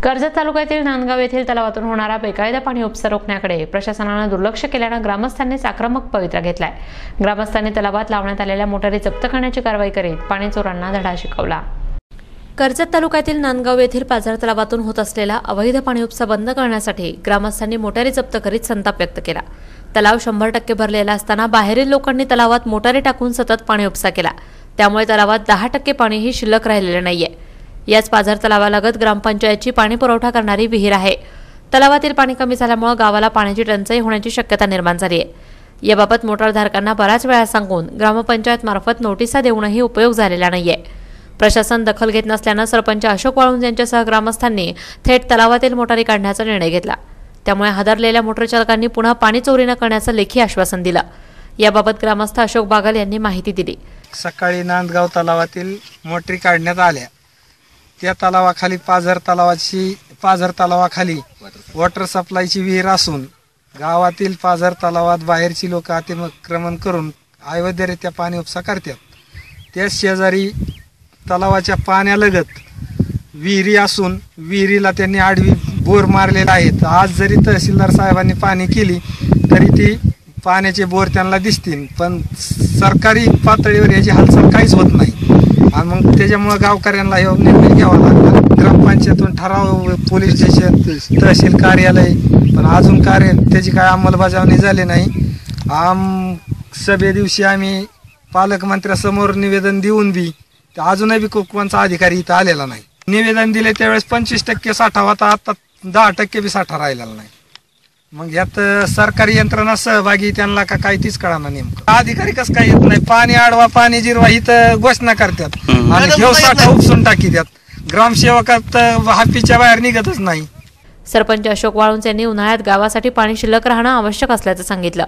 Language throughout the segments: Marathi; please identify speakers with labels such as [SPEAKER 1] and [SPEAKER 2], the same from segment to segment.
[SPEAKER 1] कर्जत तालुक्यातील नांदगाव येथील तलावातून होणारा बेकायदा पाणी उपसा रोखण्याकडे प्रशासनाने दुर्लक्ष केल्याने ग्रामस्थांनी आक्रमक पवित्रा घेतलाय। ग्रामस्थांनी तलावात लावण्यात आलेल्या मोटारी जप्त करण्याची कारवाई करीत पाणी चोरांना धडा शिकवला। कर्जत तालुक्यातील नांदगाव येथील पाझर तलावातून होत असलेला अवैध पाणी उपसा बंद करण्यासाठी ग्रामस्थांनी मोटारी जप्त करीत संताप व्यक्त केला। तलाव 100% भरलेला असताना बाहेरील लोकांनी तलावात मोटारी टाकून सतत पाणी उपसा केला, त्यामुळे तलावात 10% पाणीही शिल्लक राहिलेले नाहीये। याच पाझर तलावालगत ग्रामपंचायतची पाणी पुरवठा करणारी विहीर आहे। तलावातील पाणी कमी झाल्यामुळे गावाला पाण्याची टंचाई होण्याची शक्यता निर्माण झाली आहे। याबाबत मोटारधारकांना बराच वेळा सांगून ग्रामपंचायत मार्फत नोटिसा देऊनही उपयोग झालेला नाहीये। प्रशासन दखल घेत नसल्याने सरपंच अशोक वाळुंज यांच्यासह ग्रामस्थांनी थेट तलावातील मोटारी काढण्याचा निर्णय घेतला। त्यामुळे हादरलेल्या मोटार चालकांनी पुन्हा पाणी चोरी न करण्याचं लेखी आश्वासन दिलं। याबाबत ग्रामस्थ अशोक बागल यांनी माहिती दिली।
[SPEAKER 2] सकाळी नांदगाव तलावातील मोटरी काढण्यात आल्या। त्या तलावाखाली पाझर तलावाखाली वॉटर सप्लायची विहीर असून गावातील पाझर तलावात बाहेरची लोक अतिक्रमण करून अवैधरित्या पाणी उपसा करतात। त्या शेजारी तलावाच्या पाण्यालगत विहिरी असून विहिरीला त्यांनी आडवी बोर मारलेला आहेत। आज जरी तहसीलदार साहेबांनी पाणी केली तरी ती पाण्याचे बोर त्यांना दिसतील, पण सरकारी पातळीवर याची हालचाल काहीच होत नाही। आणि मग त्याच्यामुळे गावकऱ्यांना हे निर्णय घ्यावा लागला। ग्रामपंचायतून ठराव, पोलीस स्टेशन, तहसील कार्यालय, पण अजून त्याची काय अंमलबजावणी झाली नाही। सभे दिवशी आम्ही पालकमंत्र्यासमोर निवेदन देऊन बी अजूनही कोकणचा अधिकारी इथं आलेला नाही। निवेदन दिले त्यावेळेस 25% साठा होता, आता 10% बी साठा राहिलेला नाही। मग यात सरकारी यंत्रणा सहभागी त्यांना का काय तीच कळणार नेमकं। अधिकारी कसं काय येत नाही? पाणी अडवा, पाणी जिरवा ही तर घोषणा करतात आणि घेऊ साठा उपसून टाकीतात। ग्रामसेवकात हापीच्या बाहेर निघतच नाही।
[SPEAKER 1] सरपंच अशोक वाळुंज यांनी उन्हाळ्यात गावासाठी पाणी शिल्लक राहणं आवश्यक असल्याचं सांगितलं।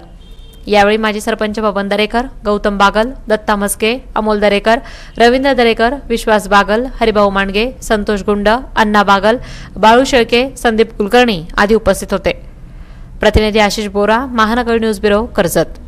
[SPEAKER 1] यावेळी माजी सरपंच बबन दरेकर, गौतम बागल, दत्ता मस्के, अमोल दरेकर, रवींद्र दरेकर, विश्वास बागल, हरिभाऊ मांडगे, संतोष गुंड, अण्णा बागल, बाळू शेळके, संदीप कुलकर्णी आदी उपस्थित होते। प्रतिनिधी आशिष बोरा, महानगर न्यूज ब्युरो, कर्जत।